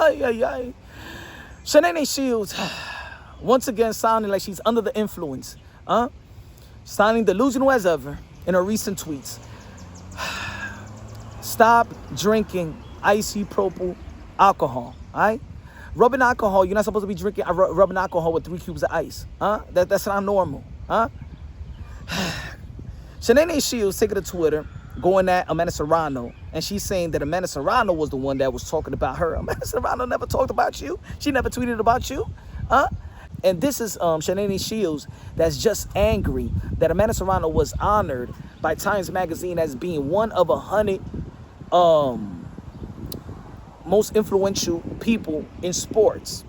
Ay, ay, ay. Claressa Shields, once again sounding like she's under the influence. Sounding delusional as ever in her recent tweets. Stop drinking isopropyl alcohol, all right? Rubbing alcohol, you're not supposed to be drinking, rubbing alcohol with 3 cubes of ice. That's not normal. Claressa Shields taking to Twitter, going at Amanda Serrano, and she's saying that Amanda Serrano was the one that was talking about her. Amanda Serrano never talked about you. She never tweeted about you. And this is Claressa Shields that's just angry that Amanda Serrano was honored by Times Magazine as being one of 100 most influential people in sports.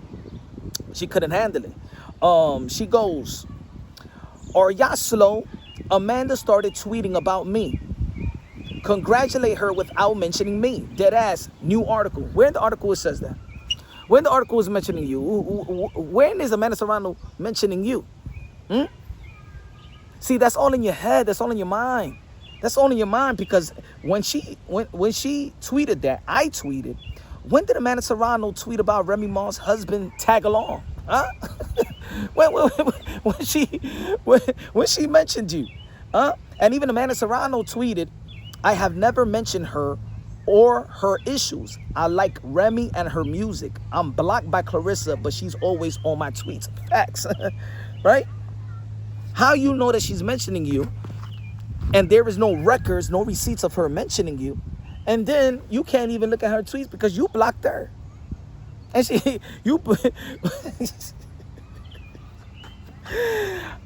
She couldn't handle it. She goes, "Are y'all slow? Amanda started tweeting about me. Congratulate her without mentioning me. Dead ass. New article." Where in the article it says that? When the article is mentioning you, when is Amanda Serrano mentioning you? See, that's all in your head. That's all in your mind. That's all in your mind, because when she tweeted that, I tweeted, when did Amanda Serrano tweet about Remy Ma's husband tag along? when she mentioned you? And even Amanda Serrano tweeted, "I have never mentioned her or her issues. I like Remy and her music. I'm blocked by Claressa, but she's always on my tweets." Facts. Right? How you know that she's mentioning you and there is no records, no receipts of her mentioning you, and then you can't even look at her tweets because you blocked her. And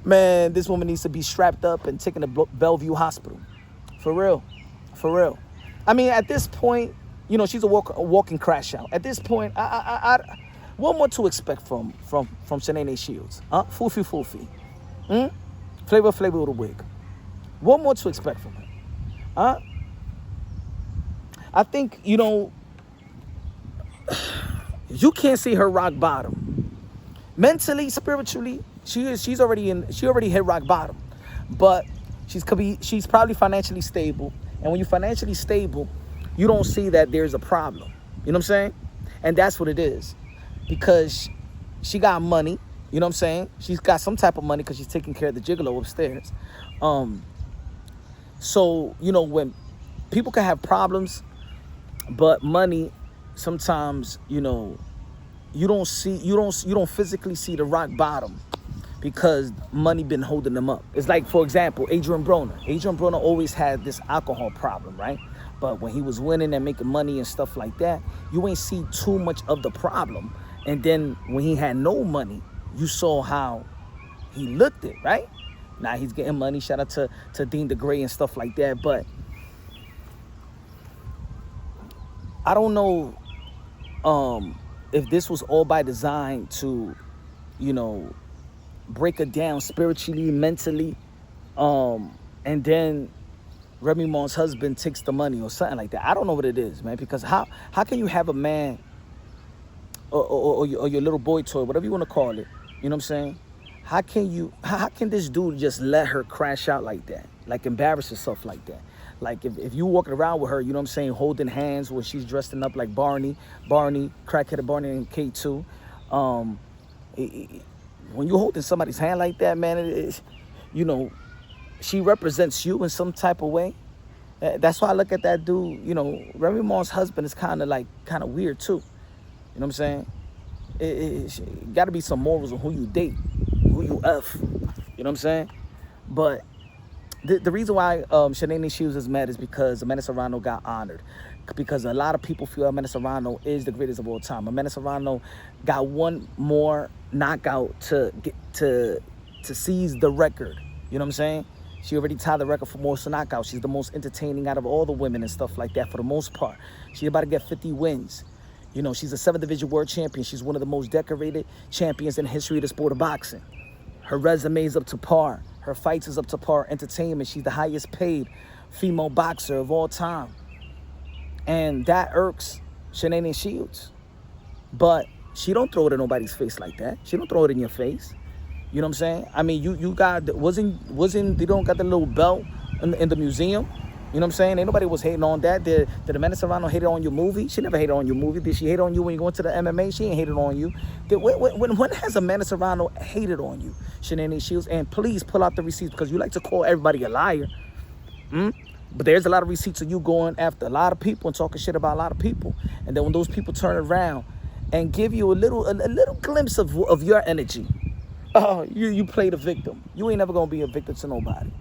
man, this woman needs to be strapped up and taken to Bellevue Hospital. For real. For real. I mean, at this point, you know, she's a walking crash out. At this point, what more to expect from Claressa Shields? Foofy. Flavor with a wig. What more to expect from her? I think, you know, you can't see her rock bottom. Mentally, spiritually, she already hit rock bottom. But she's probably financially stable. And when you're financially stable, you don't see that there's a problem. You know what I'm saying? And that's what it is. Because she got money. You know what I'm saying? She's got some type of money because she's taking care of the gigolo upstairs. So, you know, when people can have problems, but money, sometimes, you know, you don't physically see the rock bottom because money been holding them up. It's like, for example, Adrian Broner. Adrian Broner always had this alcohol problem, right? But when he was winning and making money and stuff like that, you ain't see too much of the problem. And then when he had no money, you saw how he looked it, right? Now he's getting money. Shout out to Dean DeGray and stuff like that. But I don't know if this was all by design to, you know, break her down spiritually, mentally, and then Remy Ma's husband takes the money or something like that. I don't know what it is, man, because how can you have a man or your little boy toy, whatever you want to call it, you know what I'm saying? How can this dude just let her crash out like that? Like embarrass herself like that? Like if you walking around with her, you know what I'm saying, holding hands where she's dressing up like Barney, crackheaded Barney and K2. When you're holding somebody's hand like that, man, you know, she represents you in some type of way. That's why I look at that dude, you know, Remy Ma's husband is kind of weird too. You know what I'm saying? It got to be some morals on who you date, who you F. You know what I'm saying? But the reason why Claressa Shields is mad is because Amanda Serrano got honored. Because a lot of people feel Amanda Serrano is the greatest of all time. Amanda Serrano got one more knockout to seize the record. You know what I'm saying? She already tied the record for most knockouts. She's the most entertaining out of all the women and stuff like that for the most part. She's about to get 50 wins. You know, she's a 7th division world champion. She's one of the most decorated champions in the history of the sport of boxing. Her resume is up to par. Her fights is up to par. Entertainment, she's the highest paid female boxer of all time. And that irks Claressa Shields. But she don't throw it in nobody's face like that. She don't throw it in your face. You know what I'm saying? I mean, you got, they don't got the little belt in the museum? You know You know what I'm saying? Ain't nobody was hating on that. Did Amanda Serrano hate on your movie? She never hated on your movie. Did she hate on you when you go into the MMA? She ain't hated on you. When has Amanda Serrano hated on you? Serrano Shields? And please pull out the receipts, because you like to call everybody a liar. But there's a lot of receipts of you going after a lot of people and talking shit about a lot of people. And then when those people turn around and give you a little glimpse of your energy, oh, you play the victim. You ain't never gonna be a victim to nobody.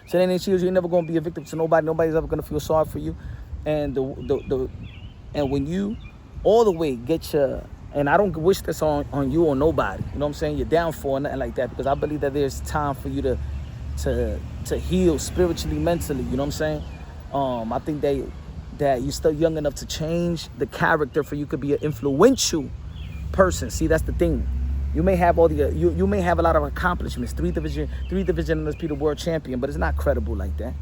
Serrano Shields, you're never gonna be a victim to nobody. Nobody's ever gonna feel sorry for you. And and when you all the way get your, and I don't wish this on you or nobody, you know what I'm saying, you're down for nothing like that, because I believe that there's time for you to heal spiritually, mentally, you know what I'm saying? I think that you're still young enough to change the character for you could be an influential person. See, that's the thing. You may have all the you may have a lot of accomplishments, three division undisputed world champion, but it's not credible like that.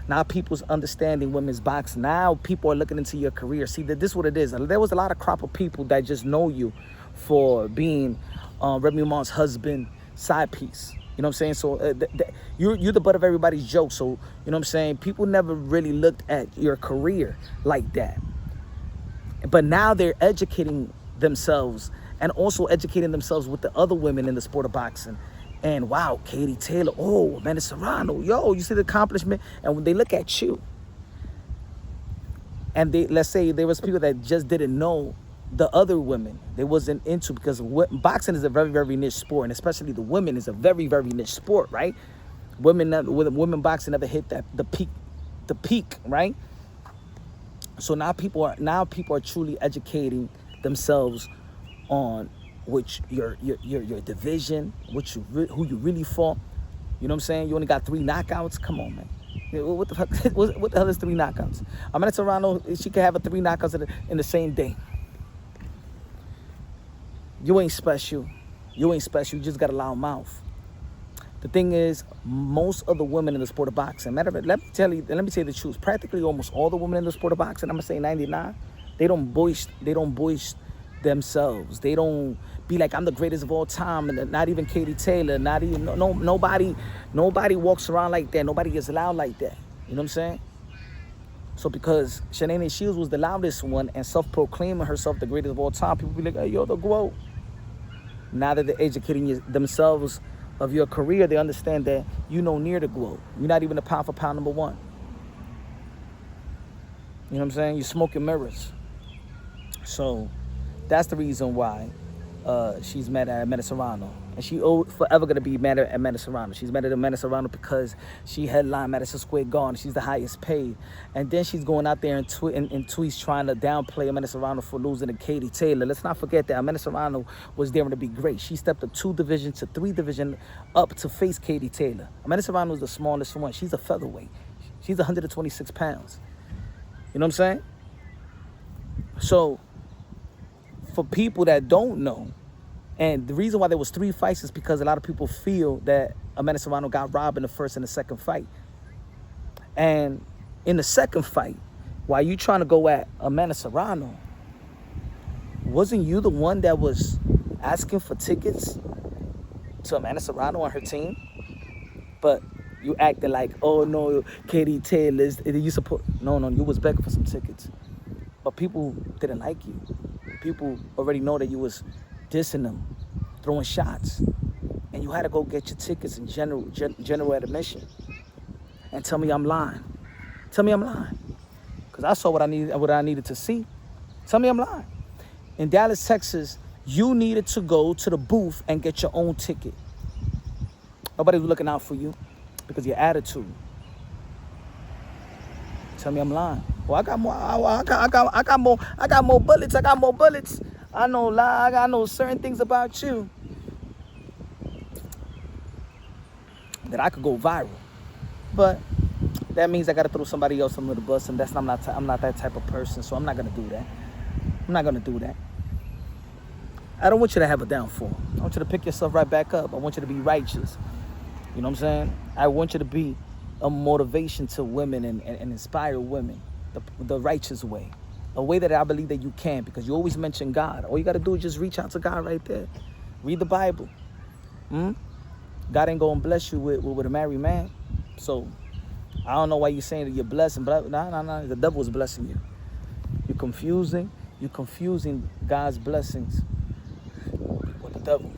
Now people's understanding women's boxing. Now people are looking into your career. See, that this is what it is. There was a lot of crop of people that just know you for being Remy Ma's husband, side piece. You know what I'm saying? So you're the butt of everybody's joke. So, you know what I'm saying? People never really looked at your career like that. But now they're educating themselves and also educating themselves with the other women in the sport of boxing. And wow, Katie Taylor, oh, Amanda Serrano, yo, you see the accomplishment? And when they look at you, and let's say there was people that just didn't know the other women, they wasn't into, because boxing is a very, very niche sport, and especially the women is a very, very niche sport, right? Women boxing never hit the peak, right? So now people are truly educating themselves on which your division, who you really fought. You know what I'm saying? You only got 3 knockouts. Come on, man. What the fuck? What the hell is 3 knockouts? Amanda Serrano, she could have 3 knockouts in the same day. You ain't special. You ain't special. You just got a loud mouth. The thing is, most of the women in the sport of boxing, let me tell you the truth. Practically almost all the women in the sport of boxing, I'm gonna say 99, they don't boast themselves. They don't be like, I'm the greatest of all time. And not even Katie Taylor, not even nobody walks around like that. Nobody gets loud like that. You know what I'm saying? So because Serrano Shields was the loudest one and self-proclaiming herself the greatest of all time, people be like, hey, yo, the GOAT. Now that they're educating themselves of your career, they understand that you know near the GOAT. You're not even a pound for pound number 1. You know what I'm saying? You're smoking mirrors. So that's the reason why she's mad at Amanda Serrano. And she forever going to be mad at Amanda Serrano. She's mad at Amanda Serrano because she headlined Madison Square Garden. She's the highest paid. And then she's going out there in tweets trying to downplay Amanda Serrano for losing to Katie Taylor. Let's not forget that Amanda Serrano was there to be great. She stepped up 2 divisions to 3 divisions up to face Katie Taylor. Amanda Serrano is the smallest one. She's a featherweight. She's 126 pounds. You know what I'm saying? So for people that don't know, and the reason why there was 3 fights is because a lot of people feel that Amanda Serrano got robbed in the first and the second fight. And in the second fight, while you trying to go at Amanda Serrano, wasn't you the one that was asking for tickets to Amanda Serrano and her team? But you acted like, oh no, Katie Taylor, you support. No, you was begging for some tickets. But people didn't like you. People already know that you was dissing them, throwing shots, and you had to go get your tickets in general admission. And tell me I'm lying. Tell me I'm lying, because I saw what I needed to see. Tell me I'm lying. In Dallas, Texas, you needed to go to the booth and get your own ticket. Nobody was looking out for you because of your attitude. Tell me I'm lying. Well, I got more bullets. I know certain things about you that I could go viral. But that means I got to throw somebody else under the bus, and I'm not that type of person, so I'm not going to do that. I'm not going to do that. I don't want you to have a downfall. I want you to pick yourself right back up. I want you to be righteous. You know what I'm saying? I want you to be a motivation to women and inspire women the righteous way. A way that I believe that you can, because you always mention God. All you got to do is just reach out to God right there. Read the Bible. God ain't going to bless you with a married man. So I don't know why you're saying that you're blessing, but no. The devil is blessing you. You're confusing God's blessings with the devil.